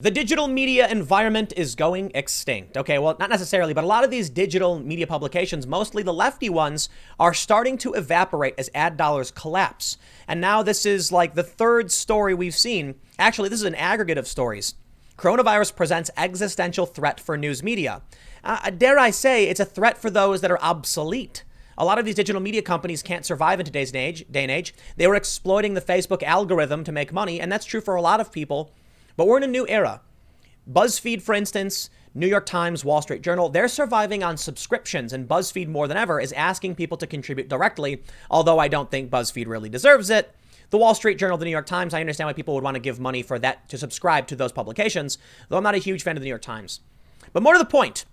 The digital media environment is going extinct. Okay, well, not necessarily, but a lot of these digital media publications, mostly the lefty ones, are starting to evaporate as ad dollars collapse. And now this is like the third story we've seen. Actually, this is an aggregate of stories. Coronavirus presents existential threat for news media. Dare I say, it's a threat for those that are obsolete. A lot of these digital media companies can't survive in today's day and age. They were exploiting the Facebook algorithm to make money, and that's true for a lot of people. But we're in a new era. BuzzFeed, for instance, New York Times, Wall Street Journal, they're surviving on subscriptions, and BuzzFeed more than ever is asking people to contribute directly, although I don't think BuzzFeed really deserves it. The Wall Street Journal, the New York Times, I understand why people would want to give money for that, to subscribe to those publications, though I'm not a huge fan of the New York Times. But more to the point,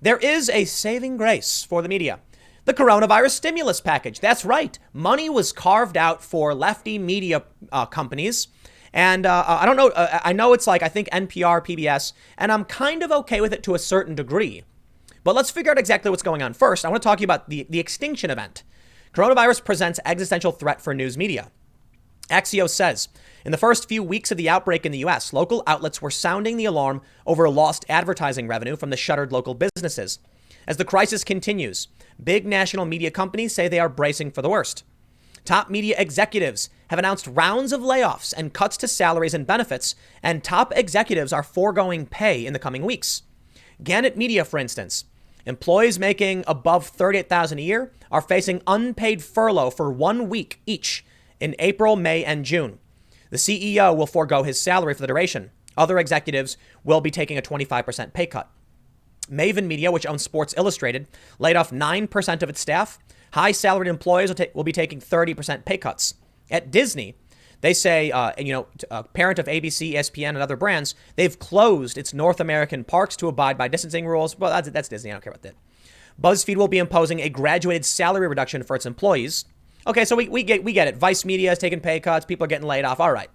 there is a saving grace for the media. The coronavirus stimulus package. That's right. Money was carved out for lefty media companies. And I don't know, I know it's like, I think NPR, PBS, and I'm kind of okay with it to a certain degree. But let's figure out exactly what's going on first. I want to talk to you about the extinction event. Coronavirus presents existential threat for news media. Axios says, in the first few weeks of the outbreak in the US, local outlets were sounding the alarm over lost advertising revenue from the shuttered local businesses. As the crisis continues, big national media companies say they are bracing for the worst. Top media executives have announced rounds of layoffs and cuts to salaries and benefits, and top executives are foregoing pay in the coming weeks. Gannett Media, for instance, employees making above $38,000 a year are facing unpaid furlough for 1 week each in April, May, and June. The CEO will forego his salary for the duration. Other executives will be taking a 25% pay cut. Maven Media, which owns Sports Illustrated, laid off 9% of its staff. High salaried employees will be taking 30% pay cuts. At Disney, they say, parent of ABC, ESPN, and other brands, they've closed its North American parks to abide by distancing rules. Well, that's Disney. I don't care about that. BuzzFeed will be imposing a graduated salary reduction for its employees. Okay, so we get it. Vice Media is taking pay cuts. People are getting laid off. All right.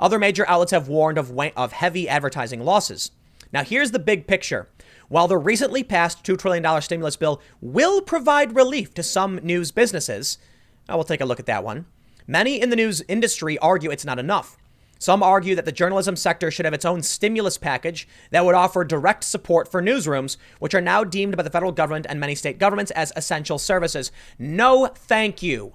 Other major outlets have warned of heavy advertising losses. Now, here's the big picture. While the recently passed $2 trillion stimulus bill will provide relief to some news businesses, we'll take a look at that one. Many in the news industry argue it's not enough. Some argue that the journalism sector should have its own stimulus package that would offer direct support for newsrooms, which are now deemed by the federal government and many state governments as essential services. No, thank you.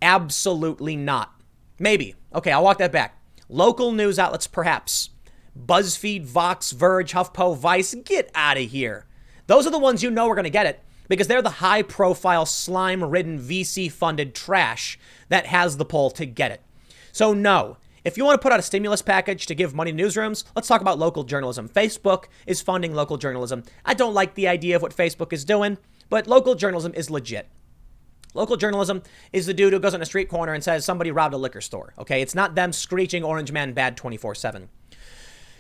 Absolutely not. Maybe. Okay, I'll walk that back. Local news outlets, perhaps. BuzzFeed, Vox, Verge, HuffPo, Vice, get out of here. Those are the ones you know are going to get it because they're the high-profile, slime-ridden, VC-funded trash that has the pull to get it. So no, if you want to put out a stimulus package to give money to newsrooms, let's talk about local journalism. Facebook is funding local journalism. I don't like the idea of what Facebook is doing, but local journalism is legit. Local journalism is the dude who goes on a street corner and says somebody robbed a liquor store. Okay, it's not them screeching Orange Man bad 24/7.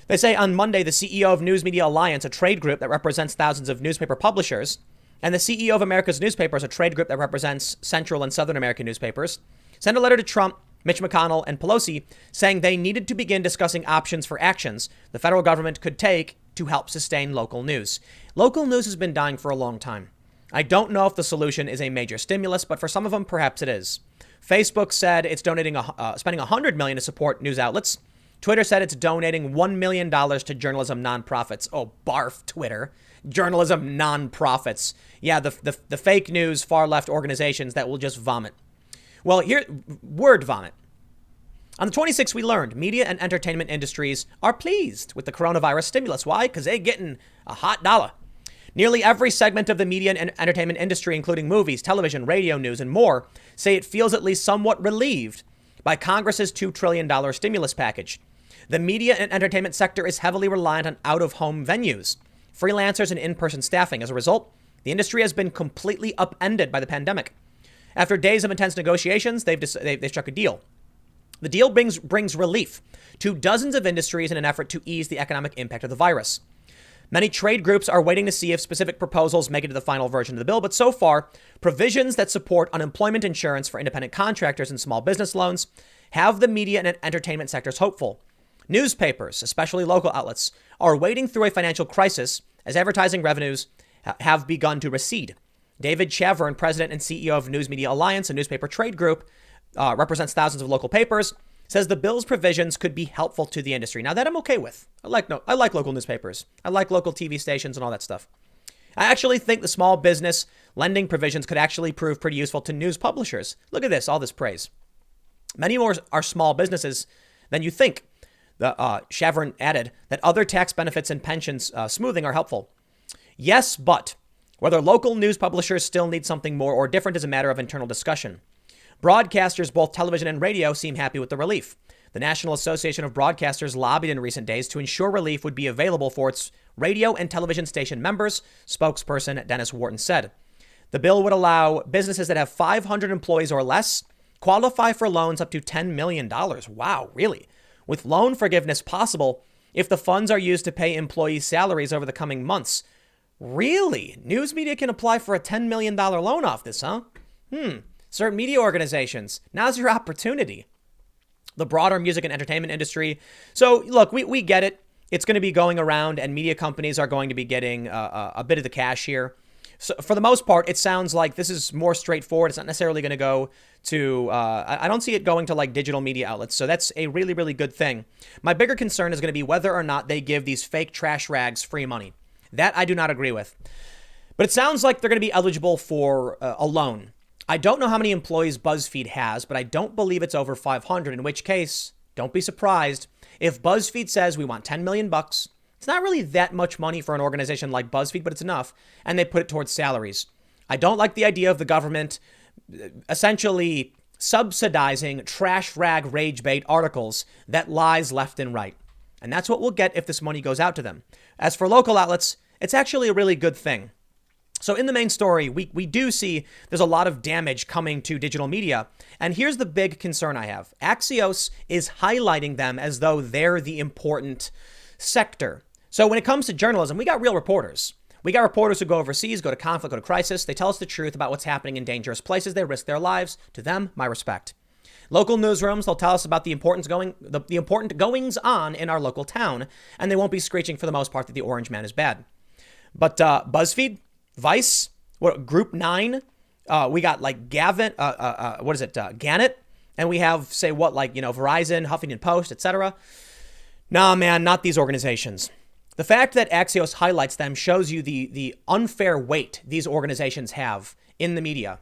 They say on Monday, the CEO of News Media Alliance, a trade group that represents thousands of newspaper publishers, and the CEO of America's Newspapers, a trade group that represents Central and Southern American newspapers, sent a letter to Trump, Mitch McConnell, and Pelosi saying they needed to begin discussing options for actions the federal government could take to help sustain local news. Local news has been dying for a long time. I don't know if the solution is a major stimulus, but for some of them, perhaps it is. Facebook said it's spending $100 million to support news outlets. Twitter said it's donating $1 million to journalism nonprofits. Oh, barf, Twitter. Journalism nonprofits. Yeah, the fake news far left organizations that will just vomit. Well, here, word vomit. On the 26th, we learned media and entertainment industries are pleased with the coronavirus stimulus. Why? Because they're getting a hot dollar. Nearly every segment of the media and entertainment industry, including movies, television, radio, news, and more, say it feels at least somewhat relieved by Congress's $2 trillion stimulus package. The media and entertainment sector is heavily reliant on out-of-home venues, freelancers, and in-person staffing. As a result, the industry has been completely upended by the pandemic. After days of intense negotiations, they struck a deal. The deal brings relief to dozens of industries in an effort to ease the economic impact of the virus. Many trade groups are waiting to see if specific proposals make it to the final version of the bill, but so far, provisions that support unemployment insurance for independent contractors and small business loans have the media and entertainment sectors hopeful. Newspapers, especially local outlets, are wading through a financial crisis as advertising revenues have begun to recede. David Chavern, president and CEO of News Media Alliance, a newspaper trade group, represents thousands of local papers, says the bill's provisions could be helpful to the industry. Now that I'm okay with. I like local newspapers. I like local TV stations and all that stuff. I actually think the small business lending provisions could actually prove pretty useful to news publishers. Look at this, all this praise. Many more are small businesses than you think. The Chevron added that other tax benefits and pensions smoothing are helpful. Yes, but whether local news publishers still need something more or different is a matter of internal discussion. Broadcasters, both television and radio, seem happy with the relief. The National Association of Broadcasters lobbied in recent days to ensure relief would be available for its radio and television station members, spokesperson Dennis Wharton said. The bill would allow businesses that have 500 employees or less qualify for loans up to $10 million. Wow, really? With loan forgiveness possible if the funds are used to pay employees' salaries over the coming months. Really? News media can apply for a $10 million loan off this, huh? Certain media organizations. Now's your opportunity. The broader music and entertainment industry. So, look, we get it. It's going to be going around and media companies are going to be getting a bit of the cash here. So for the most part, it sounds like this is more straightforward. It's not necessarily going to go to, I don't see it going to like digital media outlets. So that's a really, really good thing. My bigger concern is going to be whether or not they give these fake trash rags free money. That I do not agree with. But it sounds like they're going to be eligible for a loan. I don't know how many employees BuzzFeed has, but I don't believe it's over 500, in which case, don't be surprised if BuzzFeed says we want $10 million. It's not really that much money for an organization like BuzzFeed, but it's enough, and they put it towards salaries. I don't like the idea of the government essentially subsidizing trash rag rage bait articles that lies left and right. And that's what we'll get if this money goes out to them. As for local outlets, it's actually a really good thing. So in the main story, we do see there's a lot of damage coming to digital media. And here's the big concern I have. Axios is highlighting them as though they're the important sector. So when it comes to journalism, we got real reporters. We got reporters who go overseas, go to conflict, go to crisis. They tell us the truth about what's happening in dangerous places. They risk their lives. To them, my respect. Local newsrooms, they'll tell us about the important goings on in our local town, and they won't be screeching for the most part that the orange man is bad. But BuzzFeed, Vice, Group 9, we got like Gannett, and we have, say, Verizon, Huffington Post, etc. Nah, man, not these organizations. The fact that Axios highlights them shows you the unfair weight these organizations have in the media.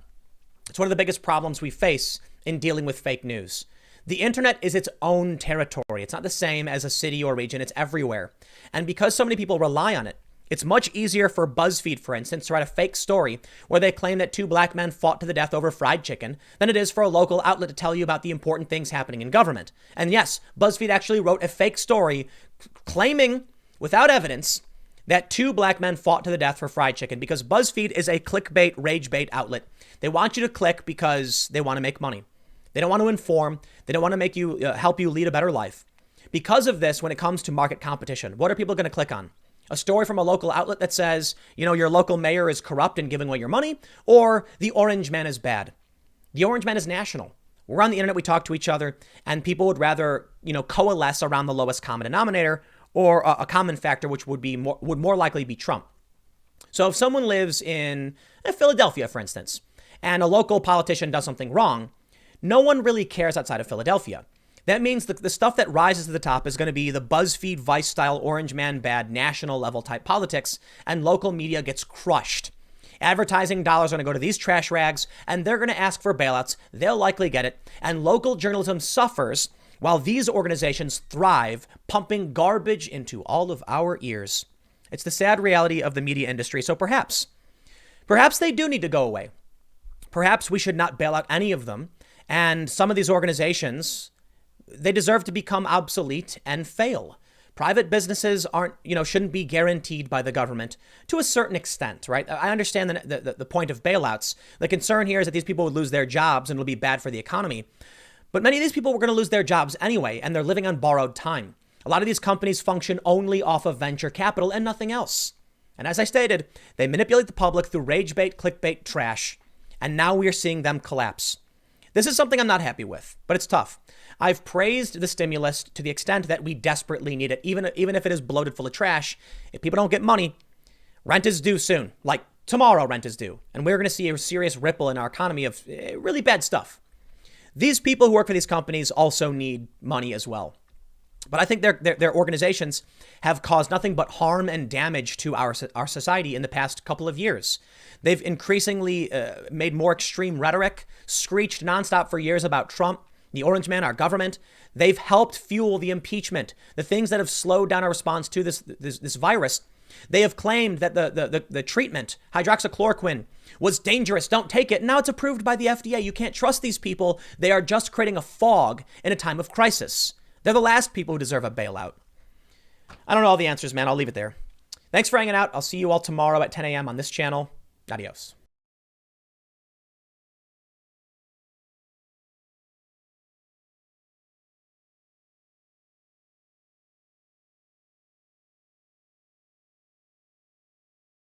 It's one of the biggest problems we face in dealing with fake news. The internet is its own territory. It's not the same as a city or region. It's everywhere. And because so many people rely on it, it's much easier for BuzzFeed, for instance, to write a fake story where they claim that 2 black men fought to the death over fried chicken than it is for a local outlet to tell you about the important things happening in government. And yes, BuzzFeed actually wrote a fake story claiming, without evidence, that 2 black men fought to the death for fried chicken because BuzzFeed is a clickbait, rage bait outlet. They want you to click because they want to make money. They don't want to inform. They don't want to make you help you lead a better life. Because of this, when it comes to market competition, what are people going to click on? A story from a local outlet that says, your local mayor is corrupt and giving away your money, or the orange man is bad. The orange man is national. We're on the internet, we talk to each other, and people would rather, coalesce around the lowest common denominator or a common factor, which would more likely be Trump. So if someone lives in Philadelphia, for instance, and a local politician does something wrong, no one really cares outside of Philadelphia. That means the stuff that rises to the top is going to be the BuzzFeed Vice style orange man bad national level type politics, and local media gets crushed. Advertising dollars are going to go to these trash rags, and they're going to ask for bailouts. They'll likely get it. And local journalism suffers while these organizations thrive, pumping garbage into all of our ears. It's the sad reality of the media industry. So perhaps they do need to go away. Perhaps we should not bail out any of them. And some of these organizations, they deserve to become obsolete and fail. Private businesses shouldn't be guaranteed by the government to a certain extent, right? I understand the point of bailouts. The concern here is that these people would lose their jobs and it'll be bad for the economy. But many of these people were going to lose their jobs anyway, and they're living on borrowed time. A lot of these companies function only off of venture capital and nothing else. And as I stated, they manipulate the public through rage bait, clickbait, trash. And now we are seeing them collapse. This is something I'm not happy with, but it's tough. I've praised the stimulus to the extent that we desperately need it, even if it is bloated full of trash. If people don't get money, rent is due soon. Like tomorrow, rent is due. And we're going to see a serious ripple in our economy of really bad stuff. These people who work for these companies also need money as well. But I think their organizations have caused nothing but harm and damage to our society in the past couple of years. They've increasingly made more extreme rhetoric, screeched nonstop for years about Trump, the Orange Man, our government. They've helped fuel the impeachment, the things that have slowed down our response to this virus. They have claimed that the treatment, hydroxychloroquine, was dangerous. Don't take it. Now it's approved by the FDA. You can't trust these people. They are just creating a fog in a time of crisis. They're the last people who deserve a bailout. I don't know all the answers, man. I'll leave it there. Thanks for hanging out. I'll see you all tomorrow at 10 a.m. on this channel. Adios.